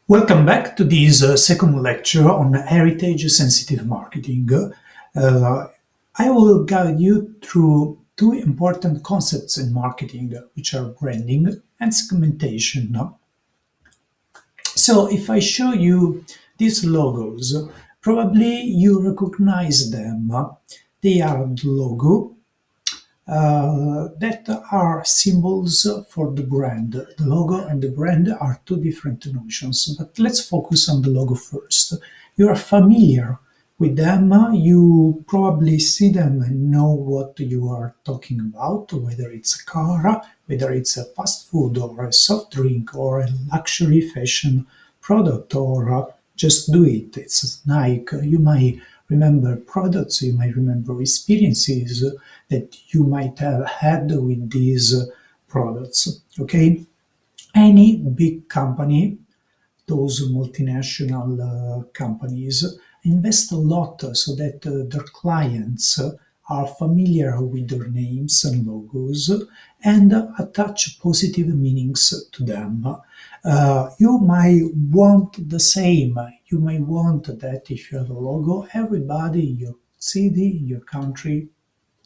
Welcome back to this second lecture on heritage-sensitive marketing. Uh, I will guide you through two important concepts in marketing, which are branding and segmentation. So if I show you these logos, probably you recognize them. They are the logo that are symbols for the brand. The logo and the brand are two different notions, but let's focus on the logo first. You are familiar with them, you probably see them and know what you are talking about, whether it's a car, whether it's a fast food or a soft drink or a luxury fashion product or just do it. It's Nike. You might remember products, you might remember experiences that you might have had with these products. Okay, any big company, those multinational companies invest a lot so that their clients are familiar with their names and logos and attach positive meanings to them. You might want the same. You might want that if you have a logo, everybody in your city, your country,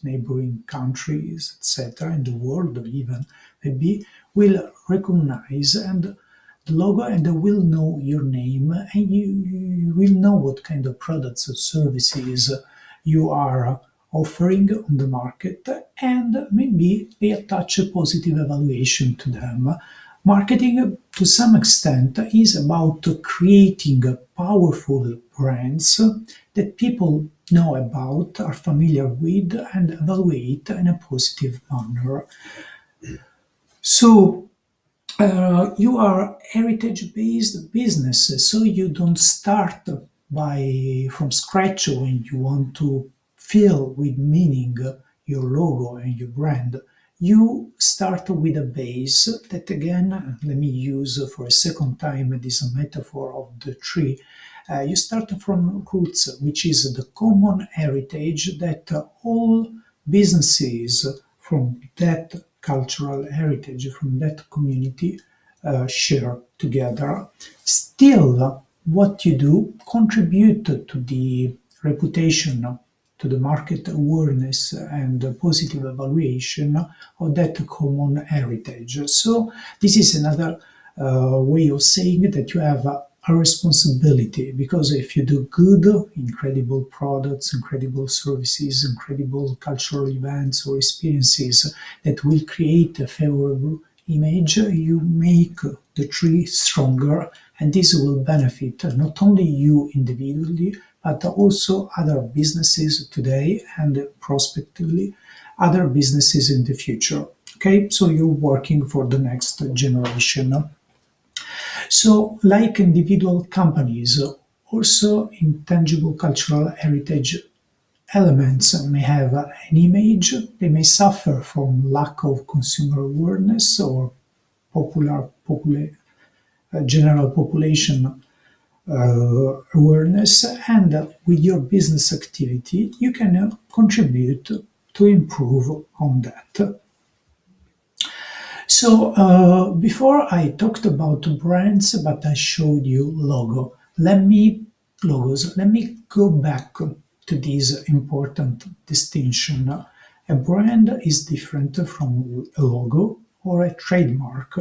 neighboring countries, etc., in the world even, maybe will recognize and the logo and they will know your name and you will know what kind of products or services you are offering on the market and maybe they attach a positive evaluation to them. Marketing, to some extent, is about creating powerful brands that people know about, are familiar with, and evaluate in a positive manner. So, you are heritage-based business, so you don't start by from scratch when you want to fill with meaning your logo and your brand. You start with a base that again, let me use for a second time this metaphor of the tree. You start from roots, which is the common heritage that all businesses from that cultural heritage, from that community, share together. Still, what you do contribute to the reputation, to the market awareness and the positive evaluation of that common heritage. So this is another way of saying that you have a responsibility because if you do good, incredible products, incredible services, incredible cultural events or experiences that will create a favorable image, you make the tree stronger, and this will benefit not only you individually, but also other businesses today and prospectively other businesses in the future. Okay, so you're working for the next generation. So, like individual companies, also intangible cultural heritage elements may have an image, they may suffer from lack of consumer awareness or general population awareness, and with your business activity, you can contribute to improve on that. So before I talked about brands, but I showed you logos. Let me go back to this important distinction. A brand is different from a logo or a trademark.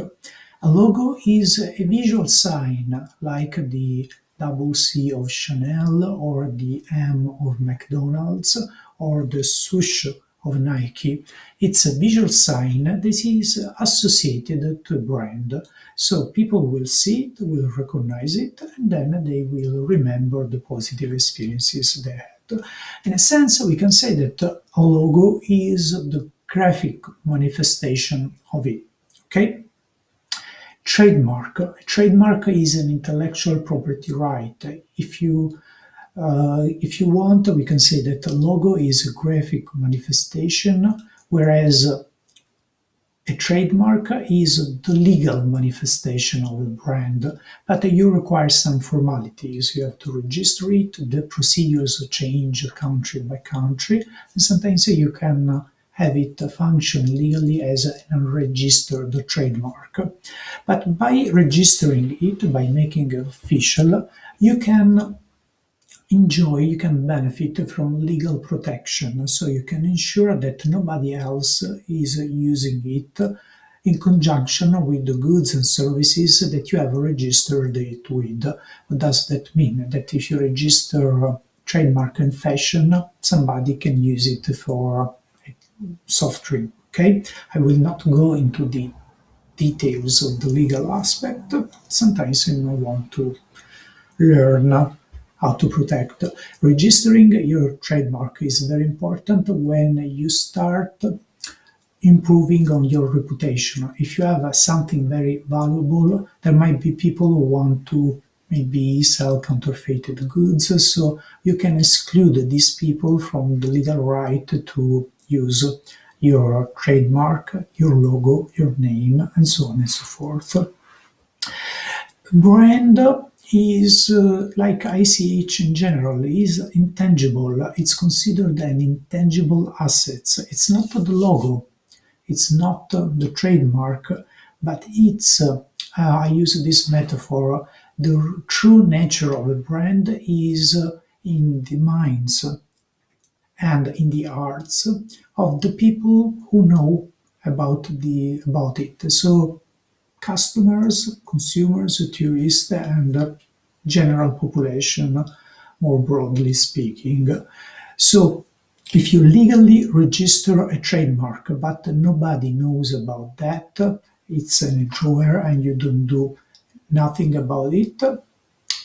A logo is a visual sign like the double C of Chanel or the M of McDonald's or the swoosh of Nike. It's a visual sign that is associated to a brand. So people will see it, will recognize it, and then they will remember the positive experiences they had. In a sense, we can say that a logo is the graphic manifestation of it. Okay? Trademark. A trademark is an intellectual property right. If you want, we can say that a logo is a graphic manifestation, whereas a trademark is the legal manifestation of a brand, but you require some formalities. You have to register it, the procedures change country by country, and sometimes you can have it function legally as an unregistered trademark. But by registering it, by making it official, you can you can benefit from legal protection. So you can ensure that nobody else is using it in conjunction with the goods and services that you have registered it with. What does that mean? That if you register a trademark in fashion, somebody can use it for a soft drink. Okay, I will not go into the details of the legal aspect. Sometimes you may want to learn how to protect. Registering your trademark is very important when you start improving on your reputation. If you have something very valuable, there might be people who want to maybe sell counterfeited goods, so you can exclude these people from the legal right to use your trademark, your logo, your name, and so on and so forth. Brand is like ICH in general, is intangible. It's considered an intangible asset. It's not the logo, it's not the trademark, but I use this metaphor, the true nature of a brand is in the minds and in the hearts of the people who know about it. So customers, consumers, tourists, and general population, more broadly speaking. So, if you legally register a trademark, but nobody knows about that, it's in a drawer and you don't do nothing about it,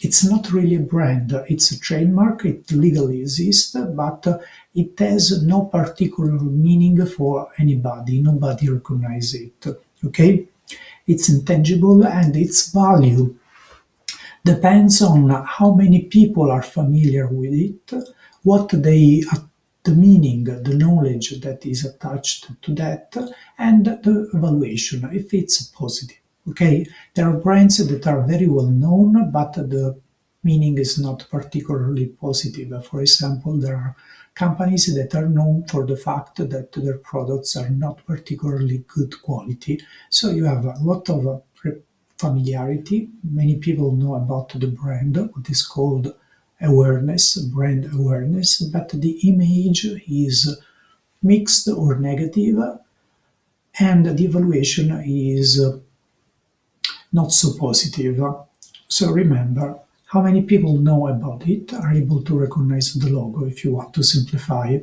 it's not really a brand, it's a trademark, it legally exists, but it has no particular meaning for anybody, nobody recognizes it. Okay? It's intangible and its value depends on how many people are familiar with it, the meaning, the knowledge that is attached to that, and the evaluation, if it's positive. Okay, there are brands that are very well known, but the meaning is not particularly positive. For example, there are companies that are known for the fact that their products are not particularly good quality. So you have a lot of familiarity. Many people know about the brand, what is called awareness, brand awareness, but the image is mixed or negative, and the evaluation is not so positive. So remember, how many people know about it, are able to recognize the logo if you want to simplify.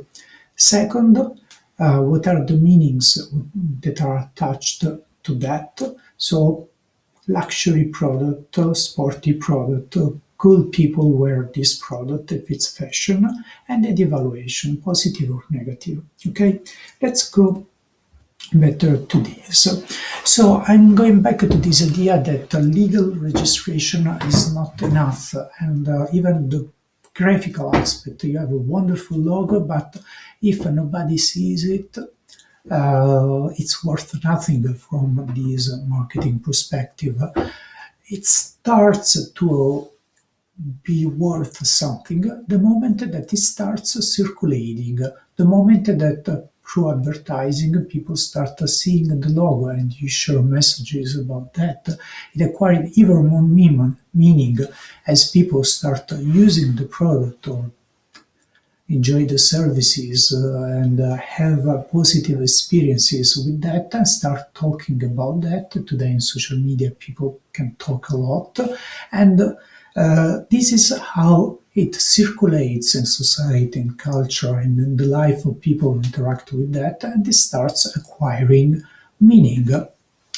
Second, what are the meanings that are attached to that? So luxury product, sporty product, cool people wear this product if it's fashion, and the evaluation, positive or negative. Okay, let's go better to this. So I'm going back to this idea that legal registration is not enough, and even the graphical aspect. You have a wonderful logo, but if nobody sees it, it's worth nothing from this marketing perspective. It starts to be worth something the moment that it starts circulating, the moment that through advertising people start seeing the logo and you share messages about that, it acquires even more meaning as people start using the product or enjoy the services and have positive experiences with that and start talking about that. Today in social media, people can talk a lot. And this is how it circulates in society and culture and in the life of people who interact with that. And it starts acquiring meaning.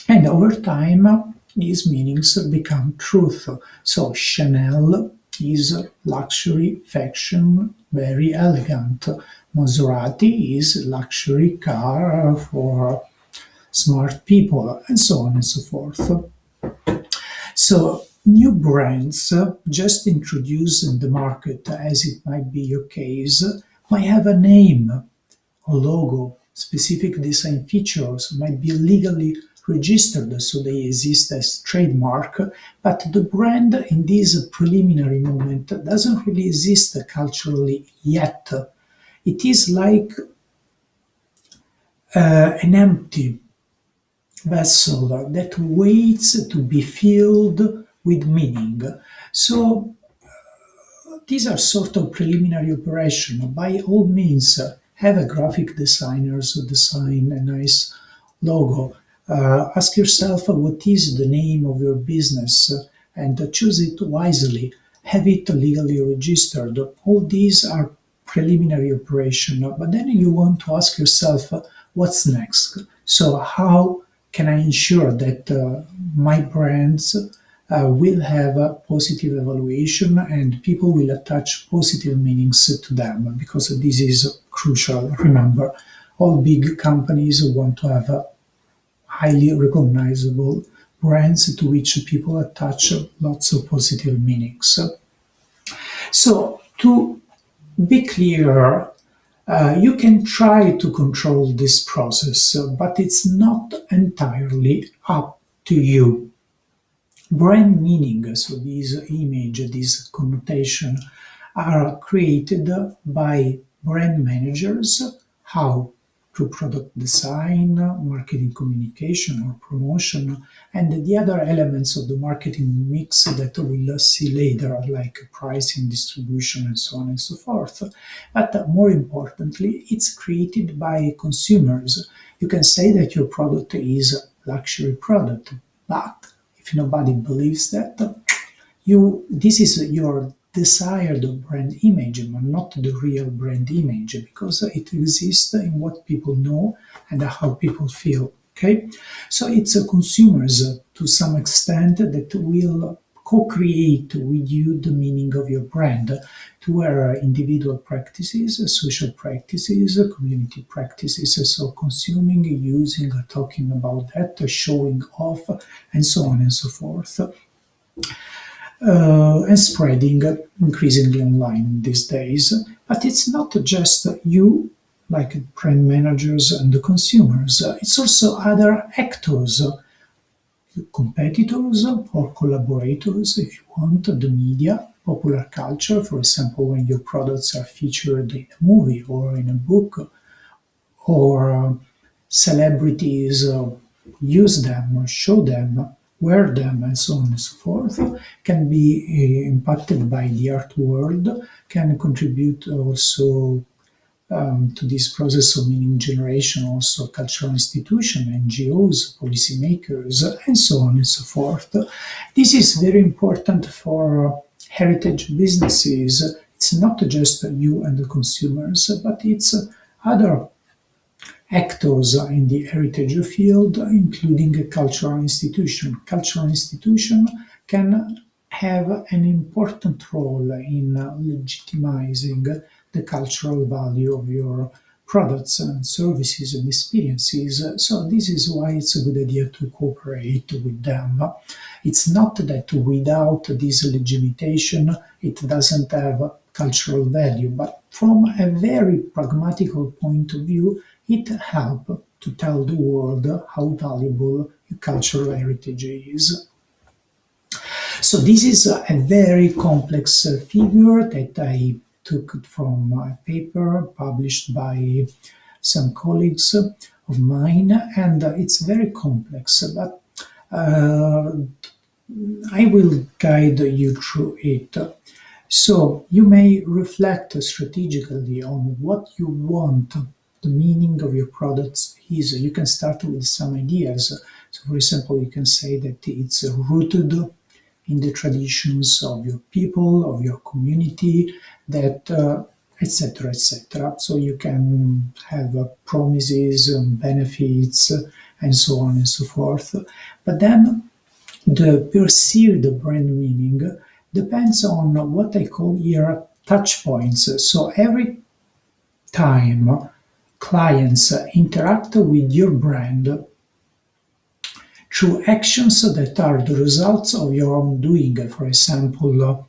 And over time, these meanings become truth. So Chanel is luxury fashion, very elegant. Maserati is luxury car for smart people, and so on and so forth. So new brands just introduced in the market, as it might be your case, might have a name, a logo, specific design features, might be legally registered so they exist as trademark, but the brand in this preliminary moment doesn't really exist culturally yet. It is like an empty vessel that waits to be filled with meaning. So these are sort of preliminary operation. By all means, have a graphic designers design a nice logo. Ask yourself what is the name of your business and choose it wisely. Have it legally registered. All these are preliminary operation, but then you want to ask yourself what's next. So how can I ensure that my brands will have a positive evaluation and people will attach positive meanings to them because this is crucial. Remember, all big companies want to have highly recognizable brands to which people attach lots of positive meanings. So, to be clear, you can try to control this process, but it's not entirely up to you. Brand meaning, so this image, this connotation, are created by brand managers. How? Through product design, marketing communication or promotion, and the other elements of the marketing mix that we'll see later, like pricing, distribution, and so on and so forth. But more importantly, it's created by consumers. You can say that your product is a luxury product, but if nobody believes that, you this is your desired brand image, but not the real brand image, because it exists in what people know and how people feel. Okay, so it's consumers to some extent that will co-create with you the meaning of your brand to where individual practices, social practices, community practices, so consuming, using, talking about that, showing off, and so on and so forth, and spreading increasingly online these days. But it's not just you, like brand managers and the consumers, it's also other actors, competitors or collaborators, if you want, the media, popular culture, for example, when your products are featured in a movie or in a book, or celebrities use them, show them, wear them, and so on and so forth, can be impacted by the art world, can contribute also to this process of meaning generation, also cultural institutions, NGOs, policymakers, and so on and so forth. This is very important for heritage businesses. It's not just you and the consumers, but it's other actors in the heritage field, including a cultural institution. Cultural institution can have an important role in legitimizing the cultural value of your products and services and experiences. So this is why it's a good idea to cooperate with them. It's not that without this legitimation it doesn't have cultural value, but from a very pragmatical point of view, it helps to tell the world how valuable cultural heritage is. So this is a very complex figure that I took from a paper published by some colleagues of mine, and it's very complex, but I will guide you through it. So you may reflect strategically on what you want the meaning of your products is. You can start with some ideas. So, for example, you can say that it's rooted in the traditions of your people, of your community, that etc., etc. So you can have promises and benefits and so on and so forth. But then the perceived brand meaning depends on what I call here touch points. So every time clients interact with your brand through actions that are the results of your own doing, for example,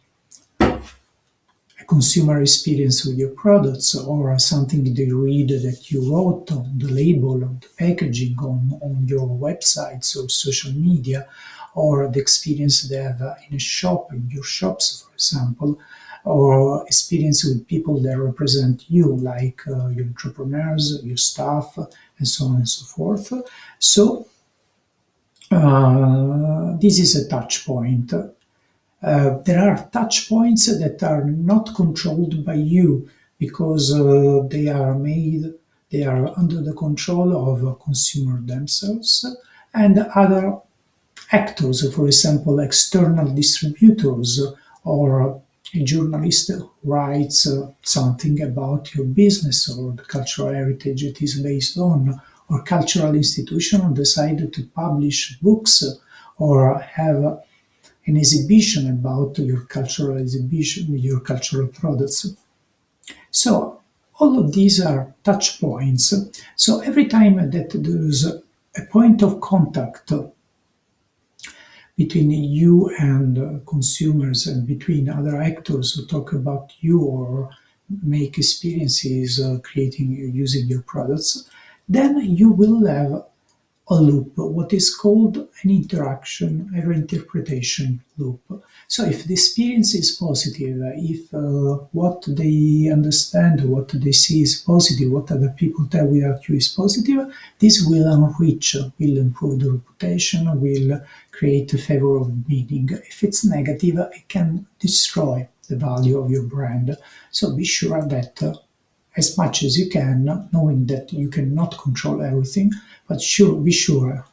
a consumer experience with your products, or something they read that you wrote on the label, on the packaging, on your websites or social media, or the experience they have in a shop, in your shops, for example, or experience with people that represent you, like your entrepreneurs, your staff, and so on and so forth. So this is a touch point. There are touch points that are not controlled by you because they are under the control of a consumer themselves and other actors, for example, external distributors or a journalist writes something about your business or the cultural heritage it is based on, or cultural institution decide to publish books or have an exhibition about your cultural exhibition, your cultural products. So all of these are touch points. So every time that there's a point of contact between you and consumers and between other actors who talk about you or make experiences creating using your products, then you will have a loop, what is called an interaction or interpretation loop. So if the experience is positive, if what they understand, what they see is positive, what other people tell without you is positive, this will enrich, will improve the reputation, will create a favorable meaning. If it's negative, it can destroy the value of your brand. So be sure that as much as you can, knowing that you cannot control everything, but be sure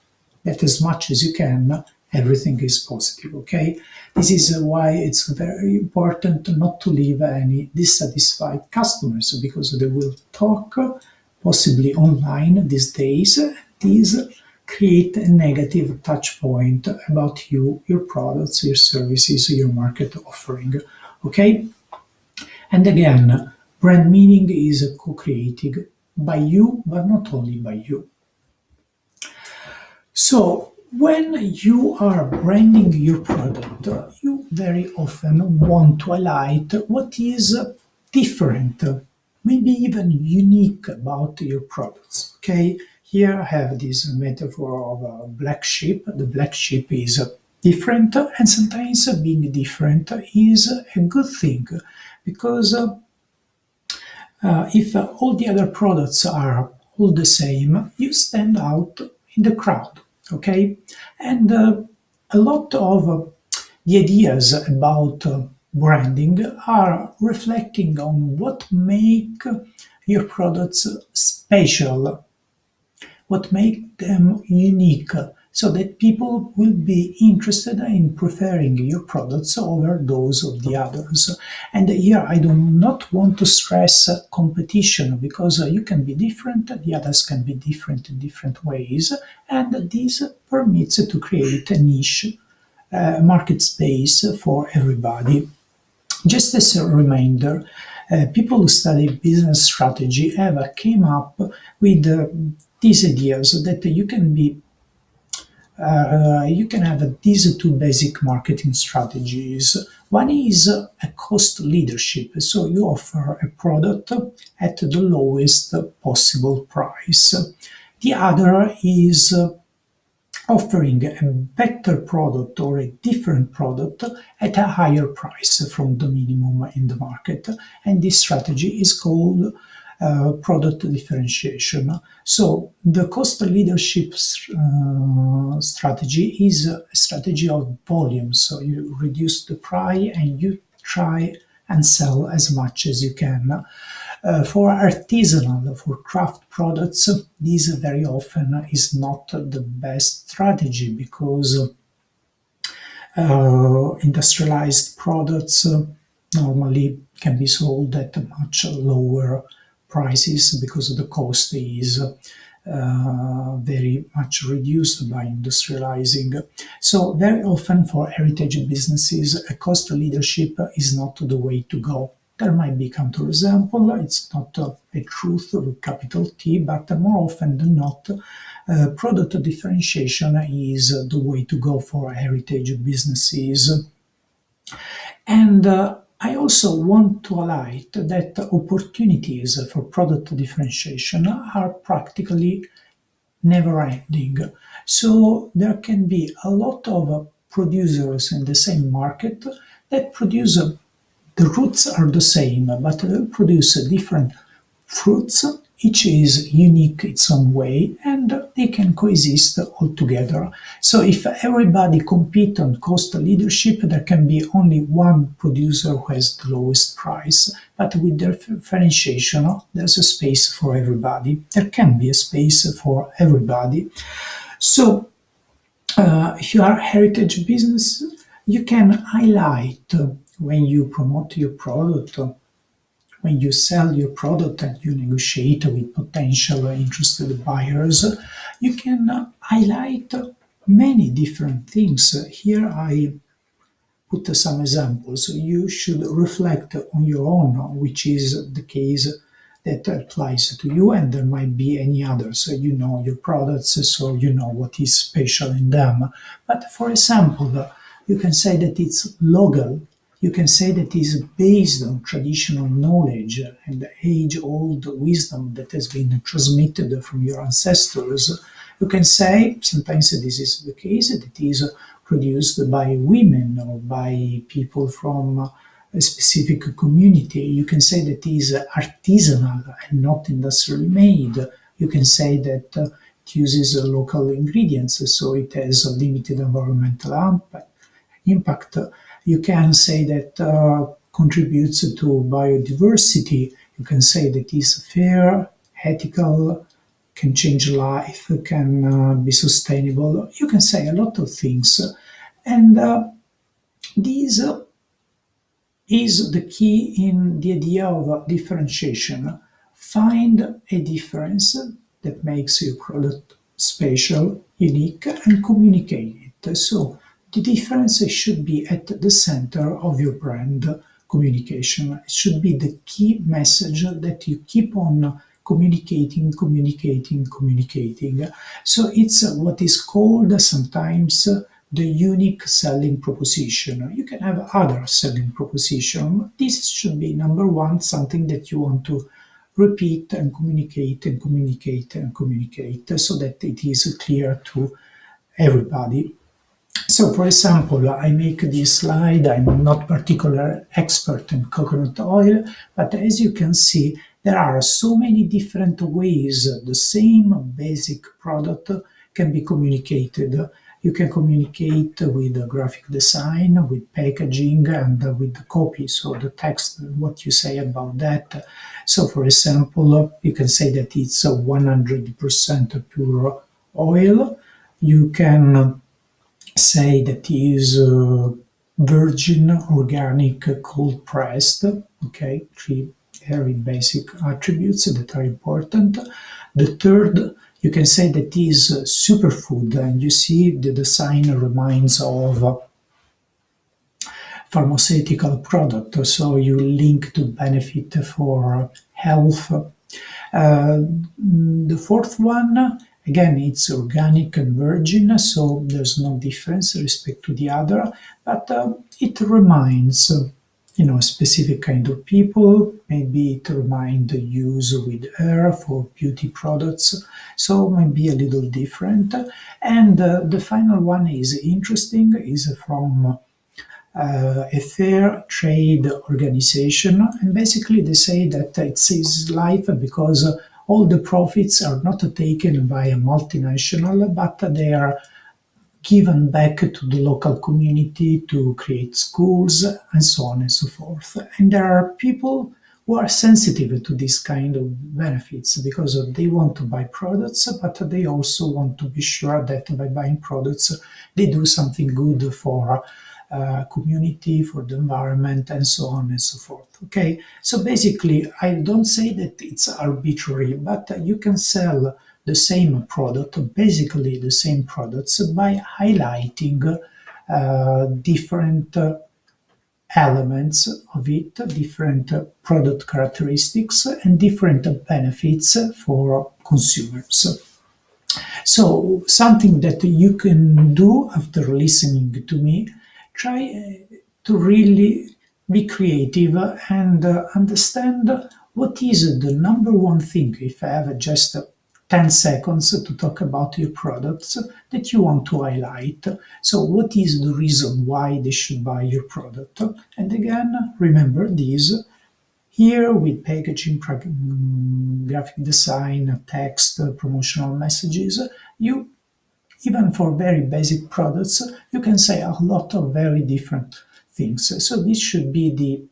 that as much as you can, everything is positive. Okay, this is why it's very important not to leave any dissatisfied customers because they will talk, possibly online these days. These create a negative touch point about you, your products, your services, your market offering. Okay. And again, brand meaning is co-created by you, but not only by you. So when you are branding your product, you very often want to highlight what is different, maybe even unique about your products. Okay, here I have this metaphor of a black sheep. The black sheep is different, and sometimes being different is a good thing because if all the other products are all the same, you stand out in the crowd, okay? And a lot of the ideas about branding are reflecting on what make your products special, what make them unique, so that people will be interested in preferring your products over those of the others. And here I do not want to stress competition because you can be different, the others can be different in different ways, and this permits to create a niche market space for everybody. Just as a reminder, people who study business strategy have came up with these ideas that you can have these two basic marketing strategies. One is a cost leadership, so you offer a product at the lowest possible price. The other is offering a better product or a different product at a higher price from the minimum in the market. And this strategy is called product differentiation. So the cost leadership strategy is a strategy of volume. So you reduce the price and you try and sell as much as you can. For artisanal, for craft products, this very often is not the best strategy because industrialized products normally can be sold at much lower prices because the cost is very much reduced by industrializing. So very often for heritage businesses, a cost leadership is not the way to go. There might be counterexample, it's not a truth with capital T, but more often than not, product differentiation is the way to go for heritage businesses. And I also want to highlight that opportunities for product differentiation are practically never ending. So there can be a lot of producers in the same market that produce The roots are the same, but they produce different fruits. Each is unique its own way, and they can coexist all together. So if everybody compete on cost leadership, there can be only one producer who has the lowest price. But with differentiation, there's a space for everybody. There can be a space for everybody. So if you are a heritage business, you can highlight when you promote your product, when you sell your product and you negotiate with potential interested buyers, you can highlight many different things. Here I put some examples. You should reflect on your own, which is the case that applies to you, and there might be any others. You know your products, so you know what is special in them. But for example, you can say that it's local. You can say that it's based on traditional knowledge and age-old wisdom that has been transmitted from your ancestors. You can say, sometimes this is the case, that it is produced by women or by people from a specific community. You can say that it is artisanal and not industrially made. You can say that it uses local ingredients, so it has a limited environmental impact. You can say that contributes to biodiversity. You can say that is fair, ethical, can change life, can be sustainable. You can say a lot of things. And this is the key in the idea of differentiation. Find a difference that makes your product special, unique, and communicate it. So the difference should be at the center of your brand communication. It should be the key message that you keep on communicating, communicating, communicating. So it's what is called sometimes the unique selling proposition. You can have other selling proposition. This should be number one, something that you want to repeat and communicate and communicate and communicate so that it is clear to everybody. So, for example, I make this slide. I'm not particular expert in coconut oil, but as you can see, there are so many different ways the same basic product can be communicated. You can communicate with graphic design, with packaging, and with the copy, so the text, what you say about that. So, for example, you can say that it's a 100% pure oil. You can say that is virgin, organic, cold pressed. Okay, three very basic attributes that are important. The third, you can say that is superfood, and you see the design reminds of pharmaceutical product, so you link to benefit for health. The fourth one, again, it's organic and virgin, so there's no difference respect to the other, but it reminds, a specific kind of people. Maybe it reminds the use with hair for beauty products, so maybe a little different. And the final one is interesting, is from a fair trade organization, and basically they say that it saves life because all the profits are not taken by a multinational, but they are given back to the local community to create schools and so on and so forth. And there are people who are sensitive to this kind of benefits because they want to buy products, but they also want to be sure that by buying products they do something good for community, for the environment, and so on and so forth. Okay, so basically, I don't say that it's arbitrary, but you can sell the same product, basically the same products, by highlighting different elements of it, different product characteristics, and different benefits for consumers. So, something that you can do after listening to me, try to really be creative and understand what is the number one thing. If I have just 10 seconds to talk about your products that you want to highlight. So, what is the reason why they should buy your product? And again, remember these here with packaging, graphic design, text, promotional messages. You even for very basic products, you can say a lot of very different things. So this should be the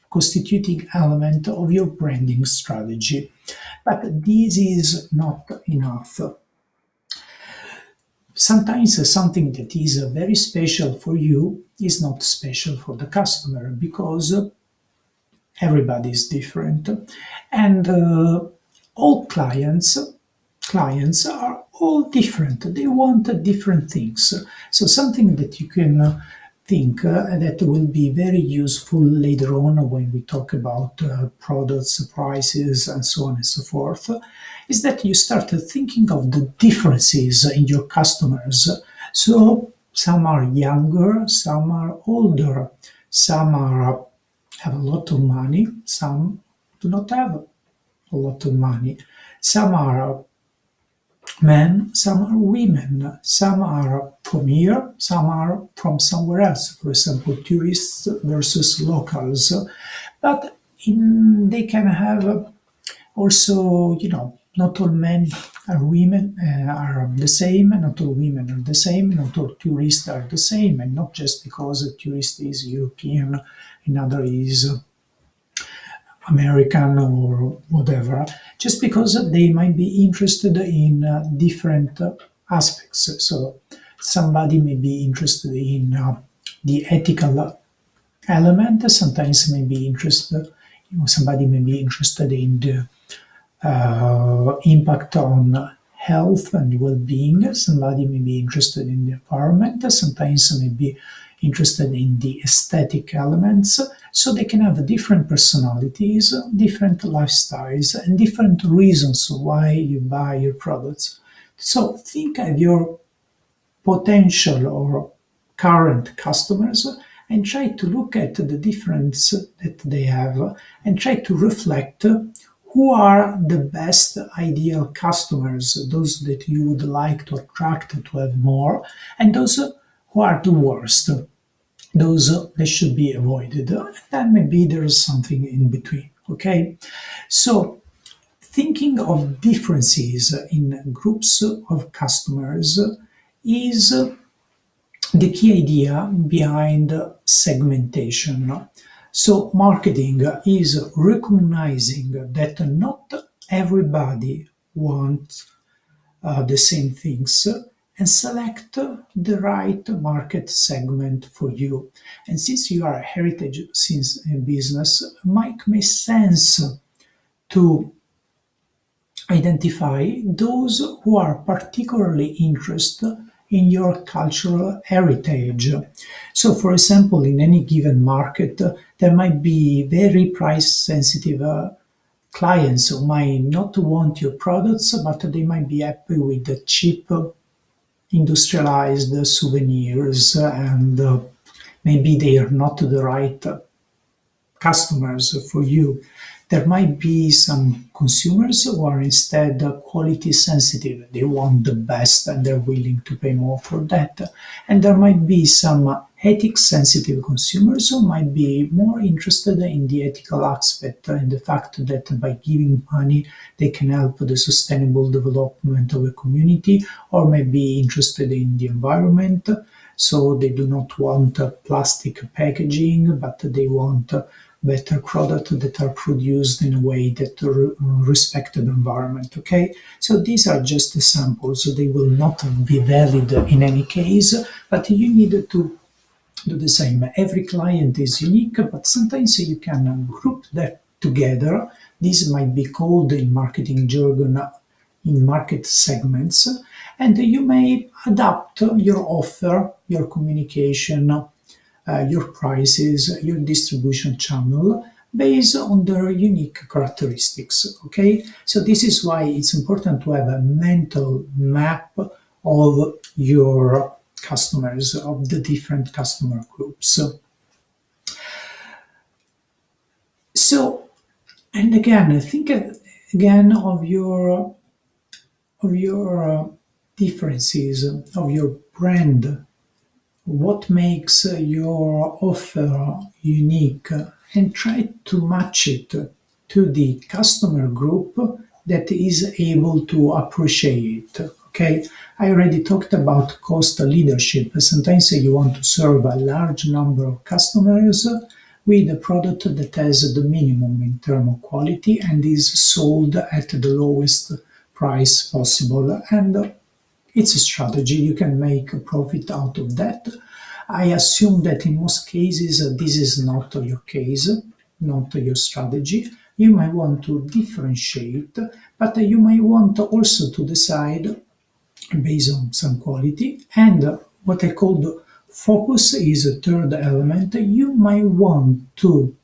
constituting element of your branding strategy. But this is not enough. Sometimes something that is very special for you is not special for the customer because everybody is different, and all clients are all different. They want different things. So something that you can think that will be very useful later on when we talk about products, prices, and so on and so forth, is that you start thinking of the differences in your customers. So some are younger, some are older, some are have a lot of money, some do not have a lot of money. Some are men, some are women, some are from here, some are from somewhere else. For example, tourists versus locals. But they can have also, not all men are women are the same, not all women are the same, not all tourists are the same, and not just because a tourist is European, another is American or whatever, just because they might be interested in different aspects. So somebody may be interested in the ethical element. Sometimes may be interested, somebody may be interested in the impact on health and well-being. Somebody may be interested in the environment. Sometimes may be interested in the aesthetic elements. So they can have different personalities, different lifestyles, and different reasons why you buy your products. So think of your potential or current customers and try to look at the difference that they have and try to reflect who are the best ideal customers, those that you would like to attract to have more, and those who are the worst, those that should be avoided. And then maybe there's something in between. Okay, so thinking of differences in groups of customers is the key idea behind segmentation. So, marketing is recognizing that not everybody wants the same things and select the right market segment for you. And since you are a heritage since business, it might make sense to identify those who are particularly interested in your cultural heritage. So, for example, in any given market, there might be very price sensitive clients who might not want your products, but they might be happy with the cheap industrialized souvenirs, and maybe they are not the right customers for you. There might be some consumers who are instead quality sensitive. They want the best and they're willing to pay more for that. And there might be some ethics sensitive consumers who might be more interested in the ethical aspect and the fact that by giving money they can help the sustainable development of a community, or may be interested in the environment. So they do not want plastic packaging, but they want better products that are produced in a way that respect the environment. Okay, so these are just samples. They will not be valid in any case, but you need to do the same. Every client is unique, but sometimes you can group that together. This might be called in marketing jargon in market segments, and you may adapt your offer, your communication, your prices, your distribution channel based on their unique characteristics. Okay, so this is why it's important to have a mental map of your customers, of the different customer groups. So, and again, think again of your of your differences, of your brand, what makes your offer unique, and try to match it to the customer group that is able to appreciate. Okay, I already talked about cost leadership. Sometimes you want to serve a large number of customers with a product that has the minimum in terms of quality and is sold at the lowest price possible. And it's a strategy. You can make a profit out of that. I assume that in most cases this is not your case, not your strategy. You might want to differentiate, but you might want also to decide based on some quality. And what I call the focus is a third element. You might want to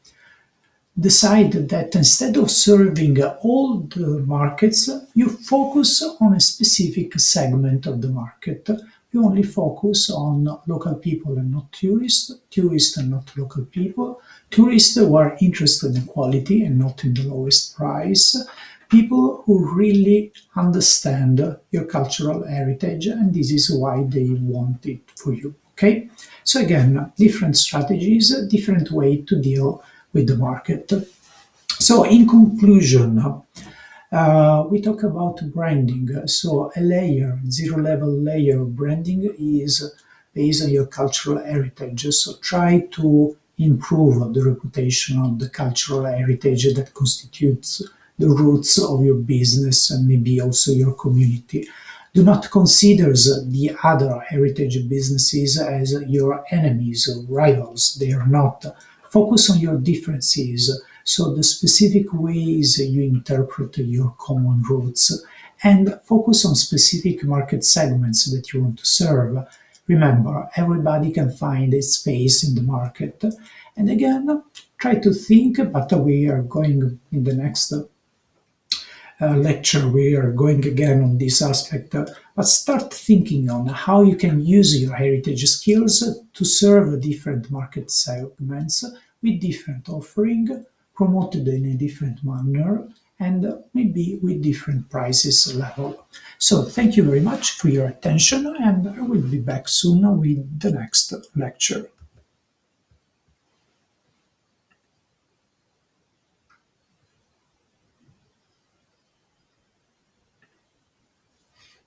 decide that instead of serving all the markets, you focus on a specific segment of the market. You only focus on local people and not tourists, tourists and not local people, tourists who are interested in quality and not in the lowest price, people who really understand your cultural heritage, and this is why they want it for you. Okay? So again, different strategies, different way to deal with the market. So in conclusion, we talk about branding. So a layer, zero level layer of branding is based on your cultural heritage. So try to improve the reputation of the cultural heritage that constitutes the roots of your business and maybe also your community. Do not consider the other heritage businesses as your enemies or rivals. They are not. Focus on your differences, so the specific ways you interpret your common roots, and focus on specific market segments that you want to serve. Remember, everybody can find its space in the market. And again, try to think, but we are going in the next lecture, we are going again on this aspect, but start thinking on how you can use your heritage skills to serve different market segments with different offering, promoted in a different manner, and maybe with different prices level. So thank you very much for your attention, and I will be back soon with the next lecture.